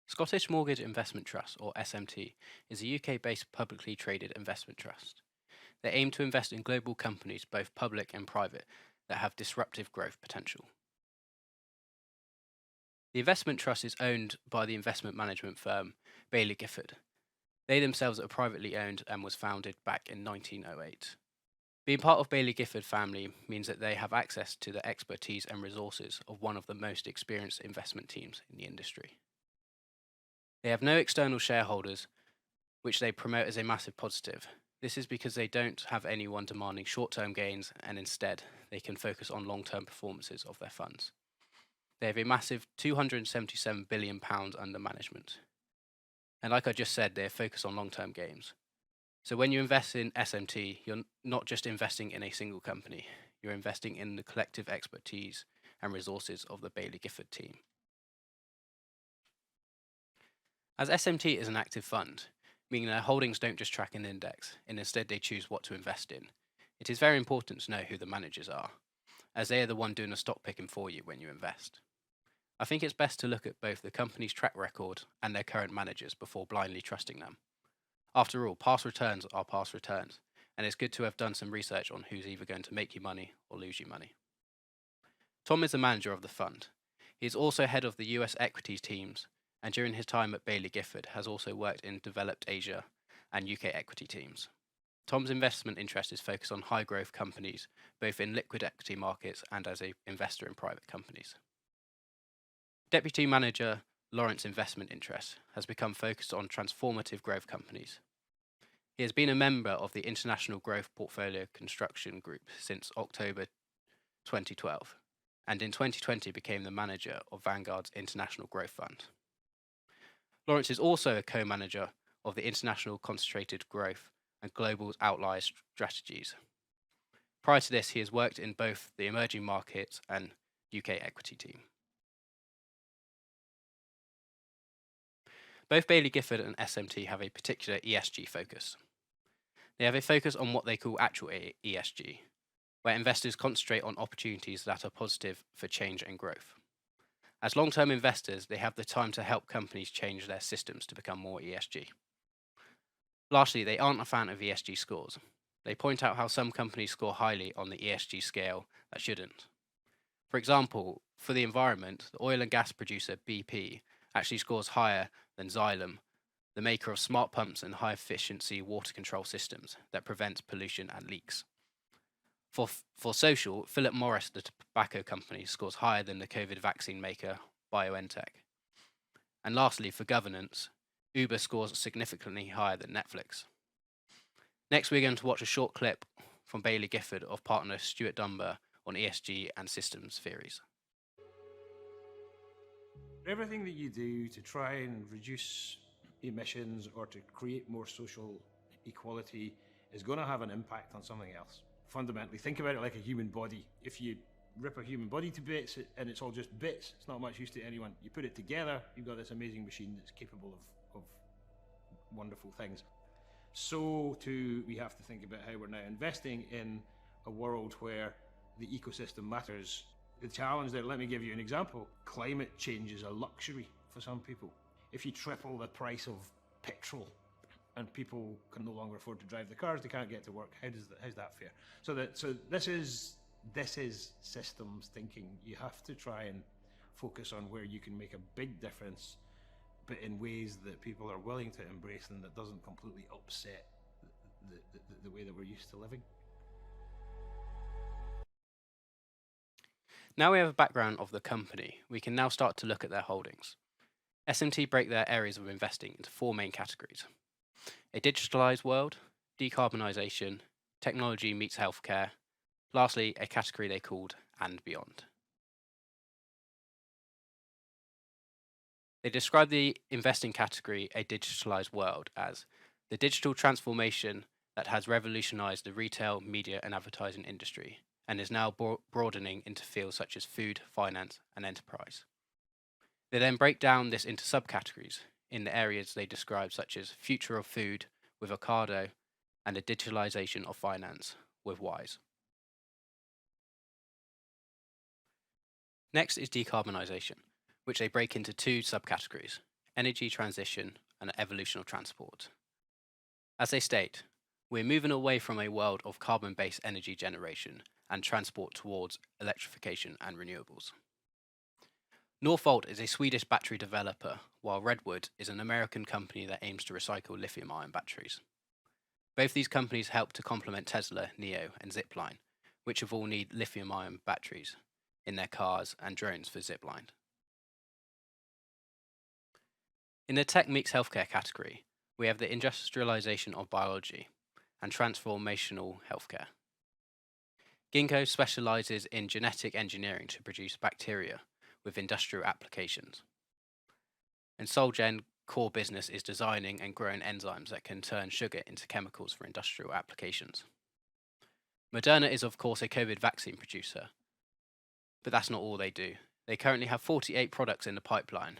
Scottish Mortgage Investment Trust, or SMT, is a UK-based publicly traded investment trust. They aim to invest in global companies, both public and private, that have disruptive growth potential. The investment trust is owned by the investment management firm Baillie Gifford. They themselves are privately owned and was founded back in 1908. Being part of Baillie Gifford family means that they have access to the expertise and resources of one of the most experienced investment teams in the industry. They have no external shareholders, which they promote as a massive positive. This is because they don't have anyone demanding short-term gains, and instead they can focus on long-term performances of their funds. They have a massive £277 billion under management. And like I just said, they focus on long-term gains. So when you invest in SMT, you're not just investing in a single company, you're investing in the collective expertise and resources of the Baillie Gifford team. As SMT is an active fund, meaning their holdings don't just track an index, and instead they choose what to invest in, it is very important to know who the managers are, as they are the one doing the stock picking for you when you invest. I think it's best to look at both the company's track record and their current managers before blindly trusting them. After all, past returns are past returns, and it's good to have done some research on who's either going to make you money or lose you money. Tom is the manager of the fund. He is also head of the US equities teams, and during his time at Baillie Gifford has also worked in developed Asia and UK equity teams. Tom's investment interest is focused on high growth companies, both in liquid equity markets and as an investor in private companies. Deputy Manager Lawrence's investment interest has become focused on transformative growth companies. He has been a member of the International Growth Portfolio Construction Group since October 2012, and in 2020 became the manager of Vanguard's International Growth Fund. Lawrence is also a co-manager of the International Concentrated Growth and Global Outlier Strategies. Prior to this, he has worked in both the emerging markets and UK equity team. Both Baillie Gifford and SMT have a particular ESG focus. They have a focus on what they call actual ESG, where investors concentrate on opportunities that are positive for change and growth. As long-term investors, they have the time to help companies change their systems to become more ESG. Lastly, they aren't a fan of ESG scores. They point out how some companies score highly on the ESG scale that shouldn't. For example, for the environment, the oil and gas producer BP actually scores higher than Xylem, the maker of smart pumps and high-efficiency water control systems that prevent pollution and leaks. For social, Philip Morris, the tobacco company, scores higher than the COVID vaccine maker BioNTech. And lastly, for governance, Uber scores significantly higher than Netflix. Next, we're going to watch a short clip from Baillie Gifford of partner Stuart Dunbar on ESG and systems theories. Everything that you do to try and reduce emissions or to create more social equality is going to have an impact on something else. Fundamentally, think about it like a human body. If you rip a human body to bits and it's all just bits, it's not much use to anyone. You put it together, you've got this amazing machine that's capable of wonderful things. So too, we have to think about how we're now investing in a world where the ecosystem matters. The challenge there, let me give you an example. Climate change is a luxury for some people. If you triple the price of petrol and people can no longer afford to drive the cars, they can't get to work, how's that fair? So this is systems thinking. You have to try and focus on where you can make a big difference, but in ways that people are willing to embrace and that doesn't completely upset the way that we're used to living. Now we have a background of the company, we can now start to look at their holdings. SMT break their areas of investing into four main categories: a digitalized world, decarbonisation, technology meets healthcare, lastly, a category they called and beyond. They describe the investing category, a digitalized world, as the digital transformation that has revolutionized the retail, media and advertising industry and is now broadening into fields such as food, finance and enterprise. They then break down this into subcategories in the areas they describe, such as future of food with Ocado and the digitalization of finance with Wise. Next is decarbonisation, which they break into two subcategories, energy transition, and evolution of transport. As they state, we're moving away from a world of carbon-based energy generation and transport towards electrification and renewables. Northvolt is a Swedish battery developer, while Redwood is an American company that aims to recycle lithium-ion batteries. Both these companies help to complement Tesla, NIO, and Zipline, which of all need lithium-ion batteries in their cars and drones for Zipline. In the tech meets healthcare category, we have the industrialization of biology and transformational healthcare. Ginkgo specializes in genetic engineering to produce bacteria with industrial applications. And Solgen core business is designing and growing enzymes that can turn sugar into chemicals for industrial applications. Moderna is of course a COVID vaccine producer, but that's not all they do. They currently have 48 products in the pipeline,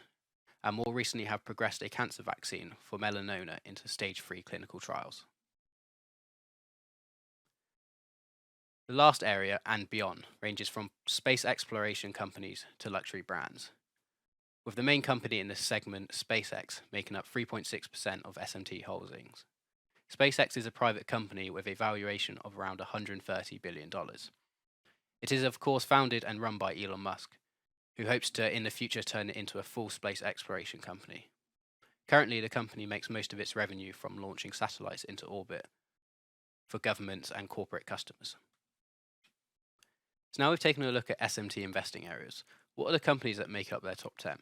and more recently have progressed a cancer vaccine for melanoma into stage 3 clinical trials. The last area, and beyond, ranges from space exploration companies to luxury brands, with the main company in this segment, SpaceX, making up 3.6% of SMT holdings. SpaceX is a private company with a valuation of around $130 billion. It is of course founded and run by Elon Musk, who hopes to in the future turn it into a full space exploration company. Currently, the company makes most of its revenue from launching satellites into orbit for governments and corporate customers. So now we've taken a look at SMT investing areas. What are the companies that make up their top 10?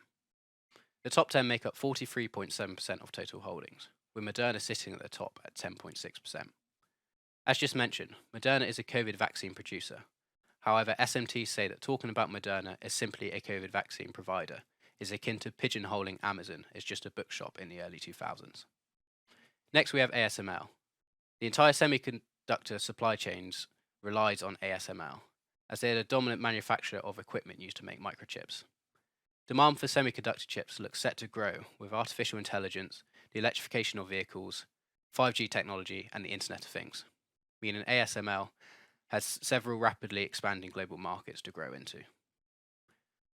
The top 10 make up 43.7% of total holdings, with Moderna sitting at the top at 10.6%. As just mentioned, Moderna is a COVID vaccine producer. However, SMTs say that talking about Moderna as simply a COVID vaccine provider is akin to pigeonholing Amazon as just a bookshop in the early 2000s. Next, we have ASML. The entire semiconductor supply chains relies on ASML, as they are the dominant manufacturer of equipment used to make microchips. Demand for semiconductor chips looks set to grow with artificial intelligence, the electrification of vehicles, 5G technology, and the Internet of Things, meaning ASML has several rapidly expanding global markets to grow into.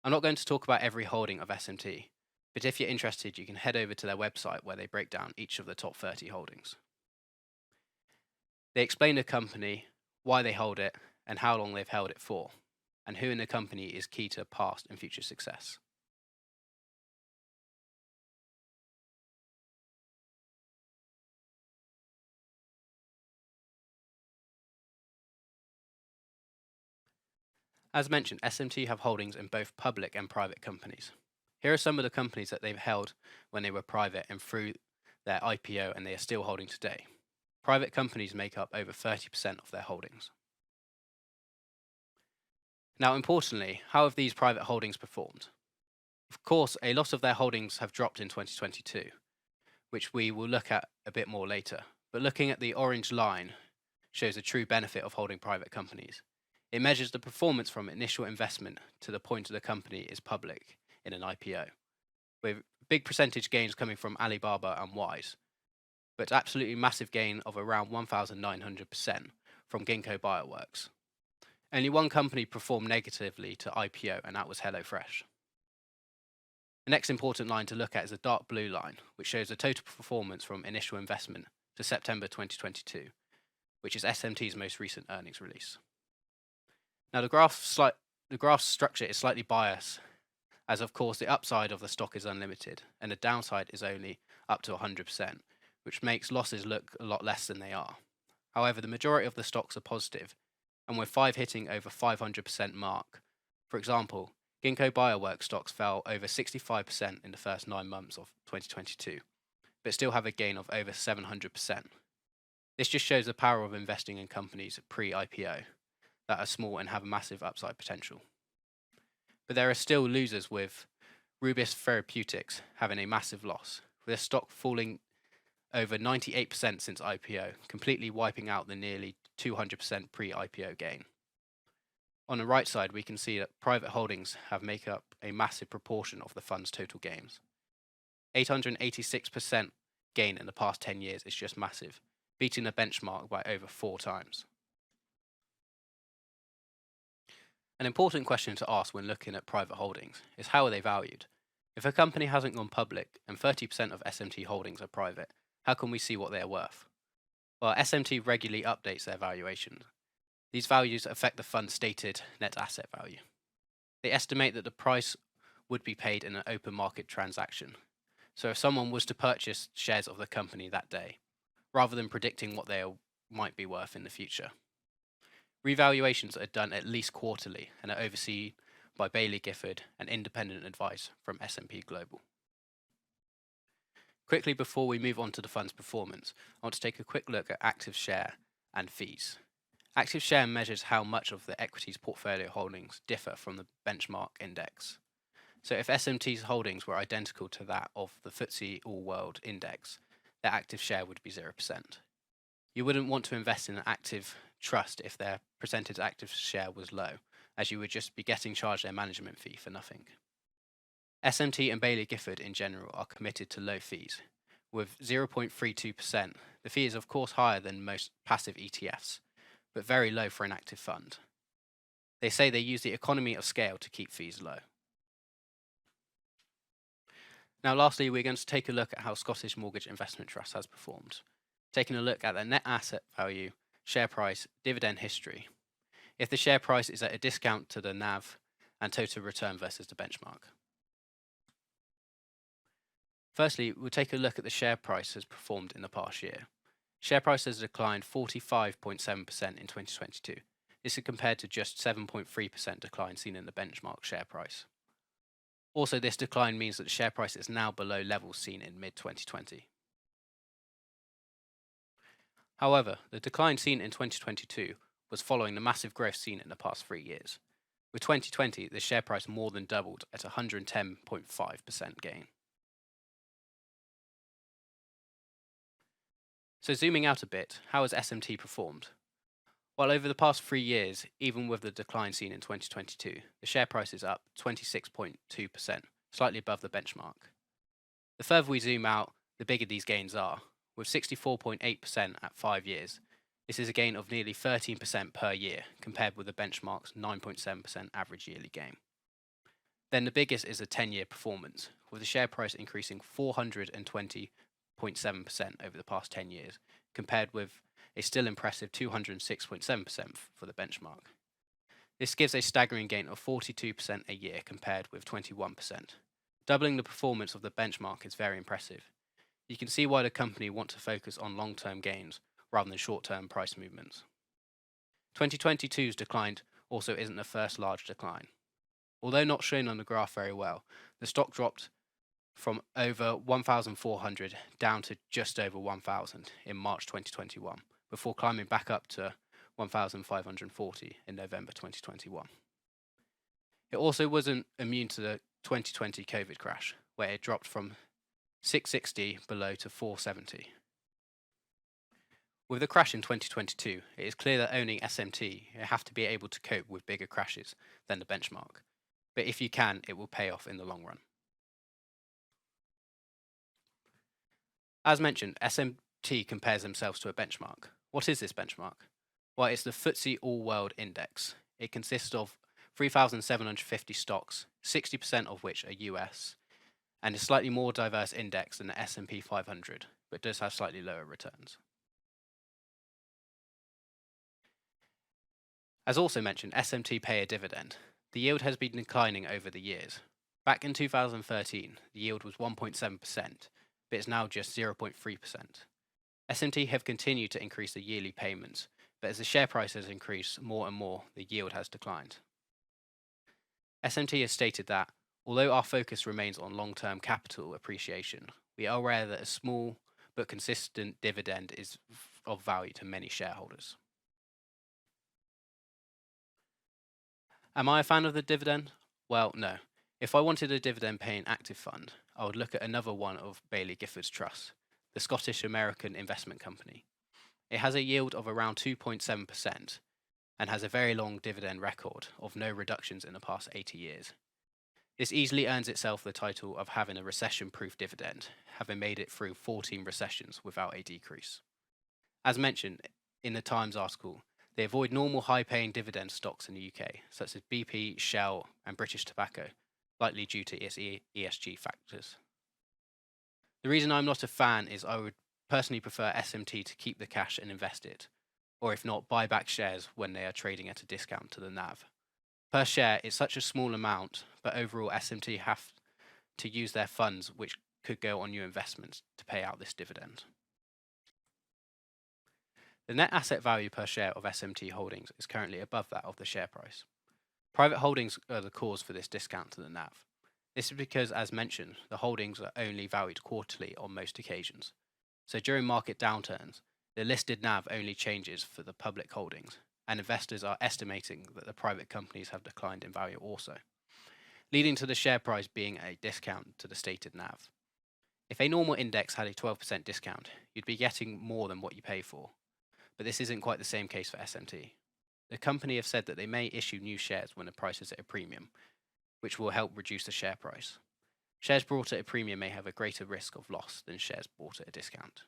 I'm not going to talk about every holding of SMT, but if you're interested, you can head over to their website where they break down each of the top 30 holdings. They explain the company, why they hold it, and how long they've held it for, and who in the company is key to past and future success. As mentioned, SMT have holdings in both public and private companies. Here are some of the companies that they've held when they were private and through their IPO and they are still holding today. Private companies make up over 30% of their holdings. Now, importantly, how have these private holdings performed? Of course, a lot of their holdings have dropped in 2022, which we will look at a bit more later. But looking at the orange line shows the true benefit of holding private companies. It measures the performance from initial investment to the point the company is public in an IPO, with big percentage gains coming from Alibaba and Wise, but absolutely massive gain of around 1,900% from Ginkgo Bioworks. Only one company performed negatively to IPO, and that was HelloFresh. The next important line to look at is the dark blue line, which shows the total performance from initial investment to September 2022, which is SMT's most recent earnings release. Now, the graph structure is slightly biased, as of course the upside of the stock is unlimited, and the downside is only up to 100%, which makes losses look a lot less than they are. However, the majority of the stocks are positive, and with 5 hitting over 500% mark. For example, Ginkgo Bioworks stocks fell over 65% in the first 9 months of 2022, but still have a gain of over 700%. This just shows the power of investing in companies pre-IPO that are small and have a massive upside potential. But there are still losers, with Rubis Therapeutics having a massive loss, with their stock falling over 98% since IPO, completely wiping out the nearly 200% pre-IPO gain. On the right side, we can see that private holdings have make up a massive proportion of the fund's total gains. 886% gain in the past 10 years is just massive, beating the benchmark by over 4 times. An important question to ask when looking at private holdings is, how are they valued? If a company hasn't gone public and 30% of SMT holdings are private, how can we see what they are worth? Well, SMT regularly updates their valuations. These values affect the fund's stated net asset value. They estimate that the price would be paid in an open market transaction. So if someone was to purchase shares of the company that day, rather than predicting what they might be worth in the future. Revaluations are done at least quarterly and are overseen by Bailey Gifford and independent advice from S&P Global. Quickly before we move on to the fund's performance, I want to take a quick look at active share and fees. Active share measures how much of the equity's portfolio holdings differ from the benchmark index. So if SMT's holdings were identical to that of the FTSE All-World Index, their active share would be 0%. You wouldn't want to invest in an active trust if their percentage active share was low, as you would just be getting charged their management fee for nothing. SMT and Bailey Gifford in general are committed to low fees. With 0.32%, the fee is of course higher than most passive ETFs, but very low for an active fund. They say they use the economy of scale to keep fees low. Now lastly, we're going to take a look at how Scottish Mortgage Investment Trust has performed, taking a look at their net asset value, share price, dividend history, if the share price is at a discount to the NAV, and total return versus the benchmark. Firstly, we'll take a look at the share price has performed in the past year. Share price has declined 45.7% in 2022. This is compared to just 7.3% decline seen in the benchmark share price. Also, this decline means that the share price is now below levels seen in mid-2020. However, the decline seen in 2022 was following the massive growth seen in the past 3 years. With 2020, the share price more than doubled at a 110.5% gain. So zooming out a bit, how has SMT performed? Well, over the past 3 years, even with the decline seen in 2022, the share price is up 26.2%, slightly above the benchmark. The further we zoom out, the bigger these gains are. With 64.8% at 5 years, this is a gain of nearly 13% per year, compared with the benchmark's 9.7% average yearly gain. Then the biggest is the 10-year performance, with the share price increasing 420.7% over the past 10 years, compared with a still impressive 206.7% for the benchmark. This gives a staggering gain of 42% a year compared with 21%. Doubling the performance of the benchmark is very impressive. You can see why the company wants to focus on long-term gains rather than short-term price movements. 2022's decline also isn't the first large decline. Although not shown on the graph very well, the stock dropped from over 1,400 down to just over 1,000 in March 2021, before climbing back up to 1,540 in November 2021. It also wasn't immune to the 2020 COVID crash, where it dropped from 660 below to 470. With the crash in 2022, it is clear that owning SMT, you have to be able to cope with bigger crashes than the benchmark. But if you can, it will pay off in the long run. As mentioned, SMT compares themselves to a benchmark. What is this benchmark? Well, it's the FTSE All-World Index. It consists of 3,750 stocks, 60% of which are US, and is slightly more diverse index than the S&P 500, but does have slightly lower returns. As also mentioned, SMT pay a dividend. The yield has been declining over the years. Back in 2013, the yield was 1.7%, but it's now just 0.3%. SMT have continued to increase the yearly payments, but as the share price has increased more and more, the yield has declined. SMT has stated that, although our focus remains on long-term capital appreciation, we are aware that a small but consistent dividend is of value to many shareholders. Am I a fan of the dividend? Well, no. If I wanted a dividend-paying active fund, I would look at another one of Bailey Gifford's trusts, the Scottish American Investment Company. It has a yield of around 2.7% and has a very long dividend record of no reductions in the past 80 years. This easily earns itself the title of having a recession-proof dividend, having made it through 14 recessions without a decrease. As mentioned in the Times article, they avoid normal high-paying dividend stocks in the UK, such as BP, Shell, and British Tobacco, likely due to its ESG factors. The reason I'm not a fan is I would personally prefer SMT to keep the cash and invest it, or if not, buy back shares when they are trading at a discount to the NAV. Per share, it's such a small amount, but overall SMT have to use their funds, which could go on new investments, to pay out this dividend. The net asset value per share of SMT holdings is currently above that of the share price. Private holdings are the cause for this discount to the NAV. This is because, as mentioned, the holdings are only valued quarterly on most occasions. So during market downturns, the listed NAV only changes for the public holdings, and investors are estimating that the private companies have declined in value also, leading to the share price being a discount to the stated NAV. If a normal index had a 12% discount, you'd be getting more than what you pay for. But this isn't quite the same case for SMT. The company have said that they may issue new shares when the price is at a premium, which will help reduce the share price. Shares bought at a premium may have a greater risk of loss than shares bought at a discount.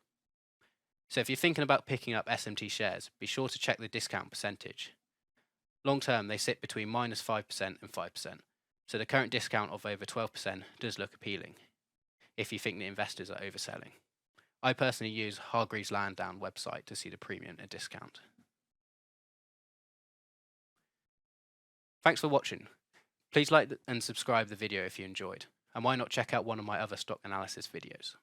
So if you're thinking about picking up SMT shares, be sure to check the discount percentage. Long term, they sit between -5% and 5%, so the current discount of over 12% does look appealing, if you think the investors are overselling. I personally use Hargreaves Lansdown website to see the premium and discount. Thanks for watching. Please like and subscribe the video if you enjoyed, and why not check out one of my other stock analysis videos.